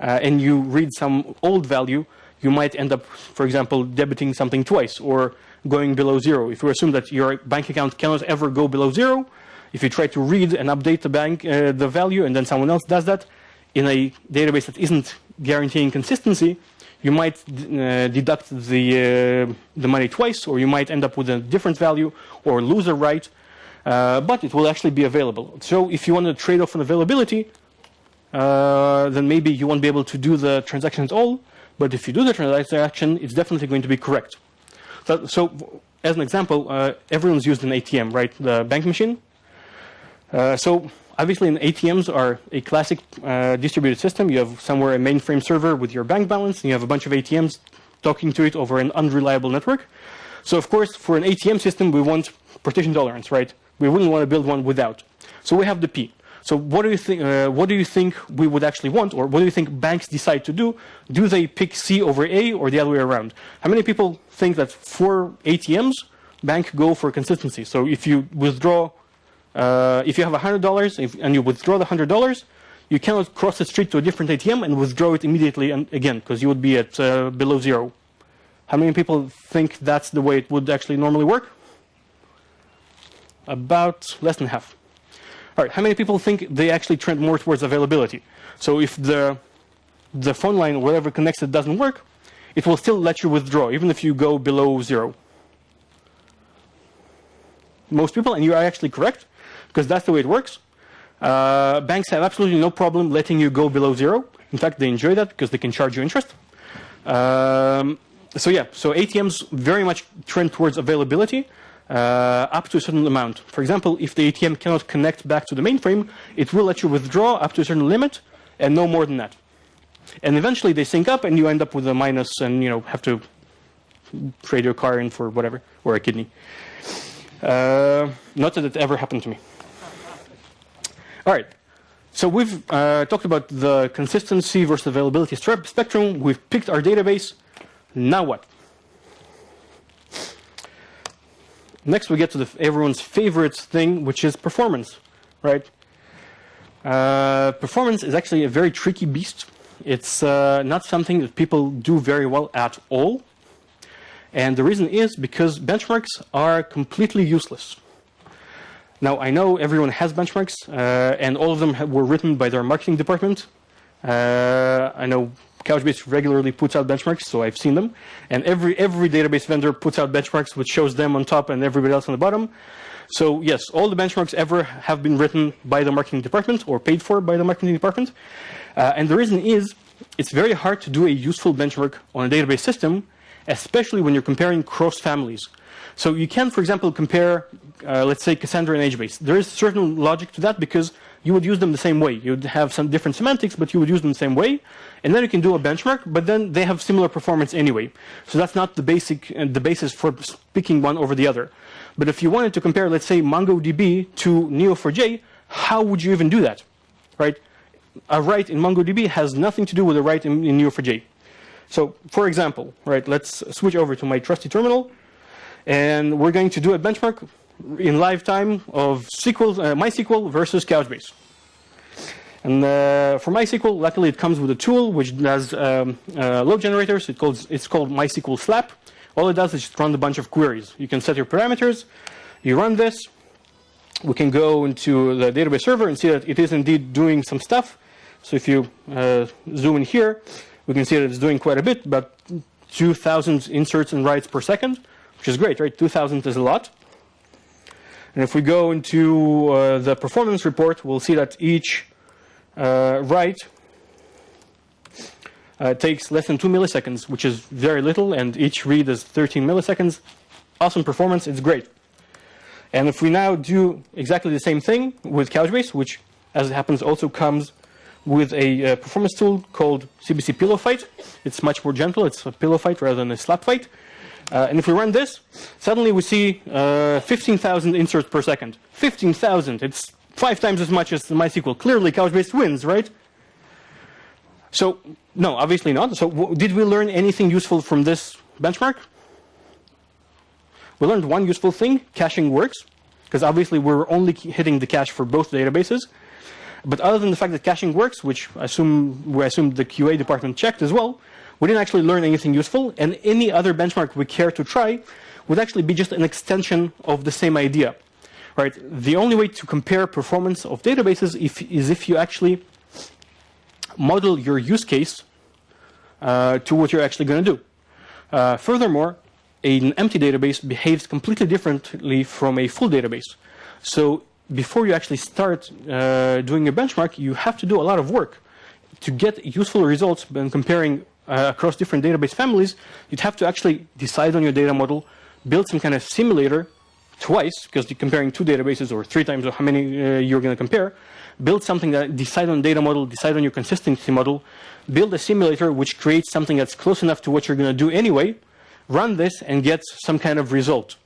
and you read some old value, you might end up, for example, debiting something twice or going below zero. If you assume that your bank account cannot ever go below zero, if you try to read and update the value, and then someone else does that in a database that isn't guaranteeing consistency, you might deduct the money twice, or you might end up with a different value or lose a right, but it will actually be available. So if you want to trade off on availability, then maybe you won't be able to do the transaction at all, but if you do the transaction, it's definitely going to be correct. So as an example, everyone's used an ATM, right? The bank machine. So obviously, ATMs are a classic distributed system. You have somewhere a mainframe server with your bank balance, and you have a bunch of ATMs talking to it over an unreliable network. So of course, for an ATM system, we want partition tolerance, right? We wouldn't want to build one without. So we have the P. So what do you think? What do you think we would actually want, or what do you think banks decide to do? Do they pick C over A, or the other way around? How many people think that for ATMs, banks go for consistency? So if you withdraw, if you have $100 and you withdraw the $100, you cannot cross the street to a different ATM and withdraw it immediately and again, because you would be at below zero. How many people think that's the way it would actually normally work? About less than half. All right, how many people think they actually trend more towards availability? So if the phone line or whatever connects it doesn't work, it will still let you withdraw, even if you go below zero. Most people, and you are actually correct, because that's the way it works. Banks have absolutely no problem letting you go below zero. In fact, they enjoy that because they can charge you interest. So yeah, so ATMs very much trend towards availability. Up to a certain amount. For example, if the ATM cannot connect back to the mainframe, it will let you withdraw up to a certain limit and no more than that. And eventually they sync up and you end up with a minus and have to trade your car in for whatever, or a kidney. Not that it ever happened to me. All right. So we've talked about the consistency versus availability spectrum. We've picked our database. Now what? Next, we get to everyone's favorite thing, which is performance, right? Performance is actually a very tricky beast. It's not something that people do very well at all. And the reason is because benchmarks are completely useless. Now, I know everyone has benchmarks, and all of them were written by their marketing department. I know Couchbase regularly puts out benchmarks, so I've seen them. And every database vendor puts out benchmarks, which shows them on top and everybody else on the bottom. So yes, all the benchmarks ever have been written by the marketing department or paid for by the marketing department. And the reason is, it's very hard to do a useful benchmark on a database system, especially when you're comparing cross families. So you can, for example, compare, let's say, Cassandra and HBase. There is certain logic to that because you would use them the same way. You'd have some different semantics, but you would use them the same way. And then you can do a benchmark, but then they have similar performance anyway. So that's not the basis for picking one over the other. But if you wanted to compare, let's say, MongoDB to Neo4j, how would you even do that, right? A write in MongoDB has nothing to do with a write in Neo4j. So, for example, right, let's switch over to my trusty terminal, and we're going to do a benchmark in live time of MySQL versus Couchbase. And for MySQL, luckily it comes with a tool which does load generators. It's called MySQL Slap. All it does is just run a bunch of queries. You can set your parameters, you run this, we can go into the database server and see that it is indeed doing some stuff. So if you zoom in here, we can see that it's doing quite a bit, about 2,000 inserts and writes per second, which is great, right? 2,000 is a lot. And if we go into the performance report, we'll see that each write takes less than 2 milliseconds, which is very little, and each read is 13 milliseconds. Awesome performance, it's great. And if we now do exactly the same thing with Couchbase, which, as it happens, also comes with a performance tool called CBC Pillow Fight. It's much more gentle. It's a pillow fight rather than a slap fight. And if we run this, suddenly we see 15,000 inserts per second. 15,000. It's 5 times as much as the MySQL. Clearly, Couchbase wins, right? So, no, obviously not. So, did we learn anything useful from this benchmark? We learned one useful thing: caching works, because obviously we're only hitting the cache for both databases. But other than the fact that caching works, which we assume the QA department checked as well, we didn't actually learn anything useful. And any other benchmark we care to try would actually be just an extension of the same idea, right? The only way to compare performance of databases is if you actually model your use case to what you're actually going to do. Furthermore, an empty database behaves completely differently from a full database. So before you actually start doing a benchmark, you have to do a lot of work. To get useful results when comparing across different database families, you'd have to actually decide on your data model, build some kind of simulator twice, because you're comparing 2 databases or 3 times or how many you're going to compare, build something that decide on data model, decide on your consistency model, build a simulator which creates something that's close enough to what you're going to do anyway, run this and get some kind of result.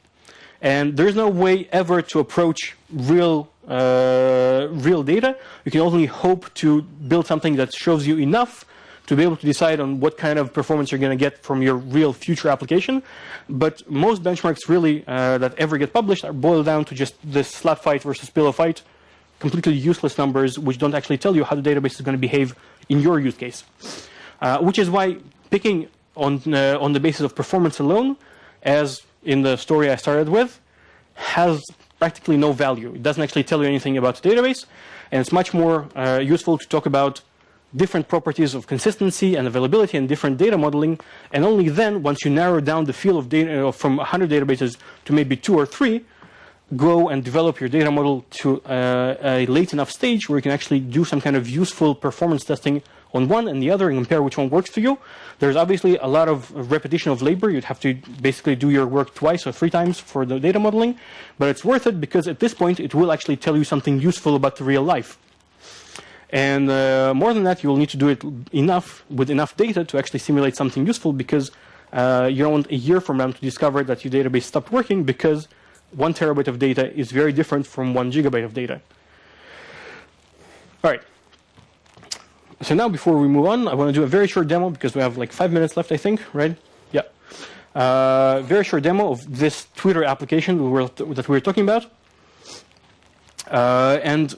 And there's no way ever to approach real data. You can only hope to build something that shows you enough to be able to decide on what kind of performance you're going to get from your real future application. But most benchmarks really that ever get published are boiled down to just this slap fight versus pillow fight, completely useless numbers which don't actually tell you how the database is going to behave in your use case. Which is why picking on the basis of performance alone, as in the story I started with, has practically no value. It doesn't actually tell you anything about the database, and it's much more useful to talk about different properties of consistency and availability and different data modeling, and only then, once you narrow down the field of data from 100 databases to maybe 2 or 3, go and develop your data model to a late enough stage where you can actually do some kind of useful performance testing on one and the other and compare which one works for you. There's obviously a lot of repetition of labor. You'd have to basically do your work 2 or 3 times for the data modeling, but it's worth it because at this point it will actually tell you something useful about the real life. And more than that, you will need to do it with enough data to actually simulate something useful, because you don't want a year from now to discover that your database stopped working because 1 terabyte of data is very different from 1 gigabyte of data. All right. So now, before we move on, I want to do a very short demo because we have like 5 minutes left, I think, right? Yeah. Very short demo of this Twitter application that we were talking about. And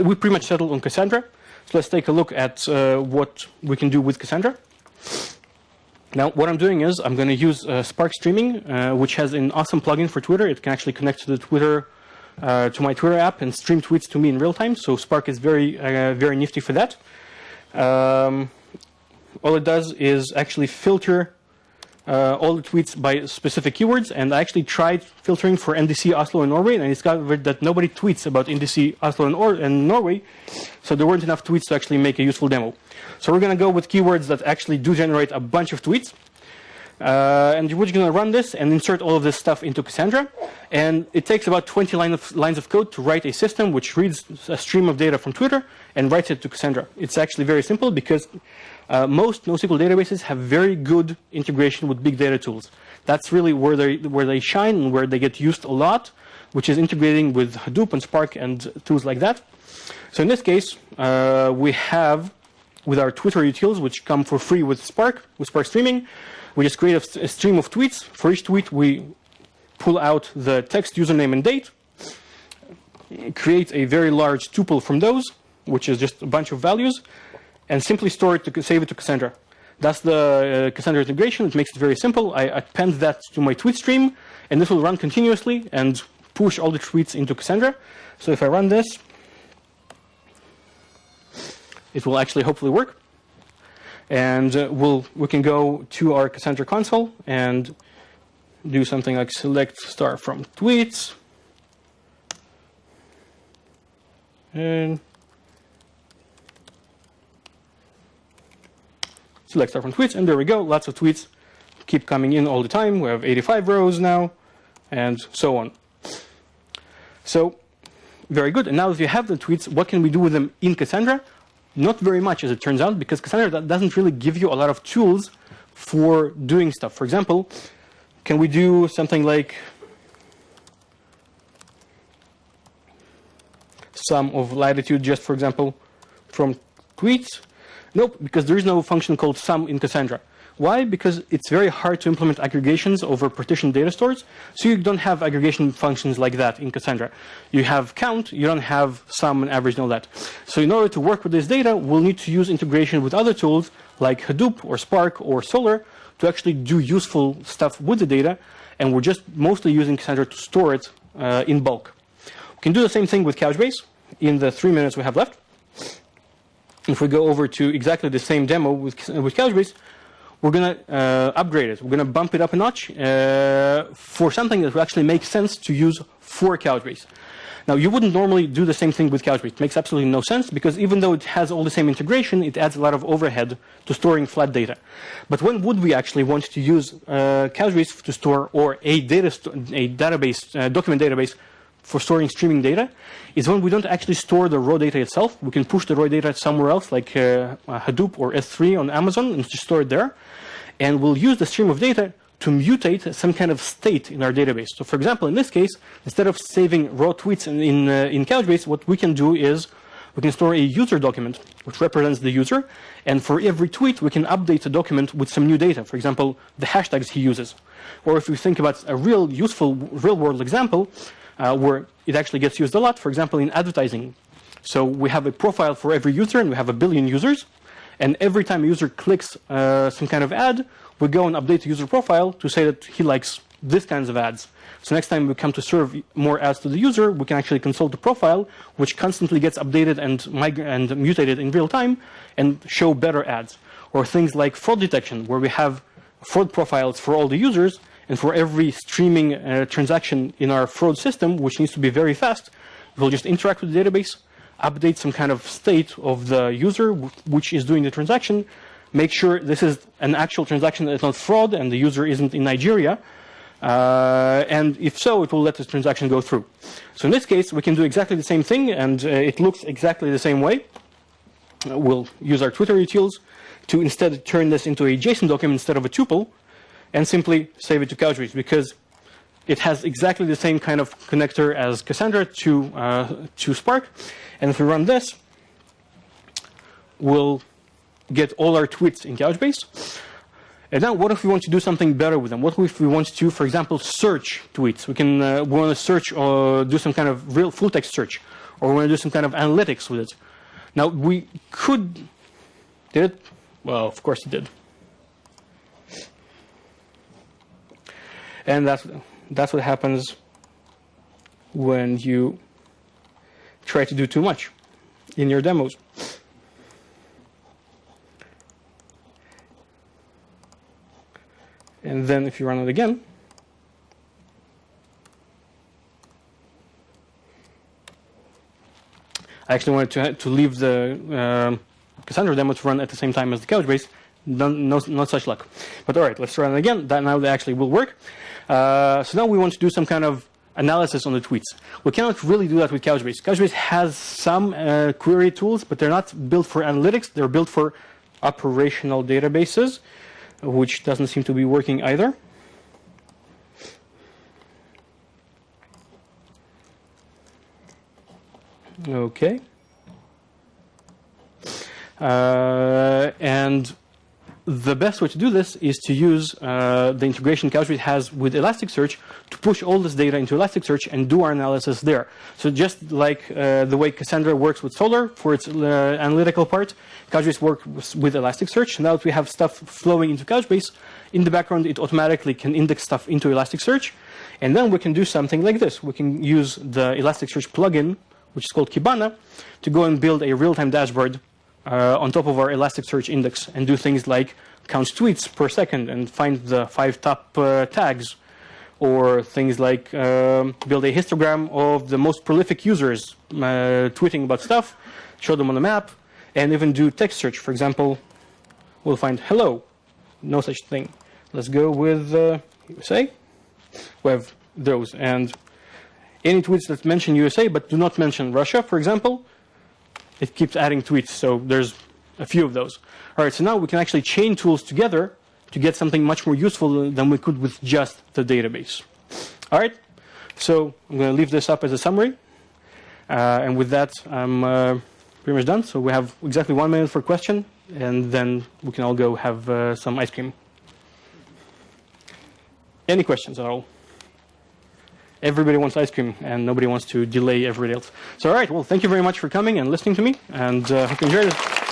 we pretty much settled on Cassandra. So let's take a look at what we can do with Cassandra. Now, what I'm doing is I'm going to use Spark Streaming, which has an awesome plugin for Twitter. It can actually connect to the Twitter, to my Twitter app and stream tweets to me in real time. So Spark is very, very nifty for that. All it does is actually filter all the tweets by specific keywords. And I actually tried filtering for NDC Oslo and Norway, and I discovered that nobody tweets about NDC Oslo and Norway. So there weren't enough tweets to actually make a useful demo. So we're going to go with keywords that actually do generate a bunch of tweets. And we're just going to run this and insert all of this stuff into Cassandra. And it takes about 20 lines of code to write a system which reads a stream of data from Twitter and writes it to Cassandra. It's actually very simple because most NoSQL databases have very good integration with big data tools. That's really where they shine and where they get used a lot, which is integrating with Hadoop and Spark and tools like that. So in this case, we have, with our Twitter utils, which come for free with Spark Streaming, we just create a stream of tweets. For each tweet, we pull out the text, username, and date, create a very large tuple from those, which is just a bunch of values, and simply store it to save it to Cassandra. That's the Cassandra integration. It makes it very simple. I append that to my tweet stream, and this will run continuously and push all the tweets into Cassandra. So if I run this, it will actually hopefully work. And we can go to our Cassandra console and do something like select star from tweets. And select star from tweets, and there we go. Lots of tweets keep coming in all the time. We have 85 rows now, and so on. So very good. And now that you have the tweets, what can we do with them in Cassandra? Not very much, as it turns out, because Cassandra doesn't really give you a lot of tools for doing stuff. For example, can we do something like sum of latitude, just for example, from tweets? Nope, because there is no function called sum in Cassandra. Why? Because it's very hard to implement aggregations over partitioned data stores, so you don't have aggregation functions like that in Cassandra. You have count, you don't have sum and average and all that. So in order to work with this data, we'll need to use integration with other tools like Hadoop or Spark or Solr to actually do useful stuff with the data, and we're just mostly using Cassandra to store it in bulk. We can do the same thing with Couchbase in the 3 minutes we have left. If we go over to exactly the same demo with Couchbase, we're going to upgrade it. We're going to bump it up a notch for something that will actually make sense to use for Couchbase. Now, you wouldn't normally do the same thing with Couchbase. It makes absolutely no sense because even though it has all the same integration, it adds a lot of overhead to storing flat data. But when would we actually want to use Couchbase to store, or a database, document database for storing streaming data, is when we don't actually store the raw data itself. We can push the raw data somewhere else, like Hadoop or S3 on Amazon, and just store it there. And we'll use the stream of data to mutate some kind of state in our database. So for example, in this case, instead of saving raw tweets in Couchbase, what we can do is we can store a user document, which represents the user. And for every tweet, we can update the document with some new data. For example, the hashtags he uses. Or if we think about a real useful real-world example, where it actually gets used a lot, for example, in advertising. So we have a profile for every user, and we have 1 billion users. And every time a user clicks some kind of ad, we go and update the user profile to say that he likes these kinds of ads. So next time we come to serve more ads to the user, we can actually consult the profile, which constantly gets updated and mutated in real time, and show better ads. Or things like fraud detection, where we have fraud profiles for all the users, and for every streaming transaction in our fraud system, which needs to be very fast, we'll just interact with the database, update some kind of state of the user which is doing the transaction, make sure this is an actual transaction that is not fraud and the user isn't in Nigeria, and if so, it will let the transaction go through. So in this case, we can do exactly the same thing, and it looks exactly the same way. We'll use our Twitter utils to instead turn this into a JSON document instead of a tuple, and simply save it to Couchbase, because it has exactly the same kind of connector as Cassandra to Spark. And if we run this, we'll get all our tweets in Couchbase. And now, what if we want to do something better with them? What if we want to, for example, search tweets? We want to search or do some kind of real full text search, or we want to do some kind of analytics with it. Now, we could. Did it? Well, of course it did. And that's what happens when you try to do too much in your demos. And then if you run it again, I actually wanted to leave the Cassandra demo to run at the same time as the Couchbase. Not such luck. But all right, let's run it again. Now that actually will work. So now we want to do some kind of analysis on the tweets. We cannot really do that with Couchbase. Couchbase has some query tools, but they're not built for analytics. They're built for operational databases, which doesn't seem to be working either. Okay. And the best way to do this is to use the integration Couchbase has with Elasticsearch to push all this data into Elasticsearch and do our analysis there. So just like the way Cassandra works with Solr for its analytical part, Couchbase works with Elasticsearch. Now that we have stuff flowing into Couchbase, in the background it automatically can index stuff into Elasticsearch. And then we can do something like this. We can use the Elasticsearch plugin, which is called Kibana, to go and build a real-time dashboard on top of our Elasticsearch index and do things like count tweets per second and find the 5 top tags, or things like build a histogram of the most prolific users tweeting about stuff, show them on the map, and even do text search. For example, we'll find hello, no such thing. Let's go with USA. We have those, and any tweets that mention USA but do not mention Russia, for example, it keeps adding tweets, so there's a few of those. All right, so now we can actually chain tools together to get something much more useful than we could with just the database. All right, so I'm going to leave this up as a summary, and with that, I'm pretty much done. So we have exactly 1 minute for a question, and then we can all go have some ice cream. Any questions at all? Everybody wants ice cream, and nobody wants to delay everybody else. So, all right, well, thank you very much for coming and listening to me, and hope you enjoyed it.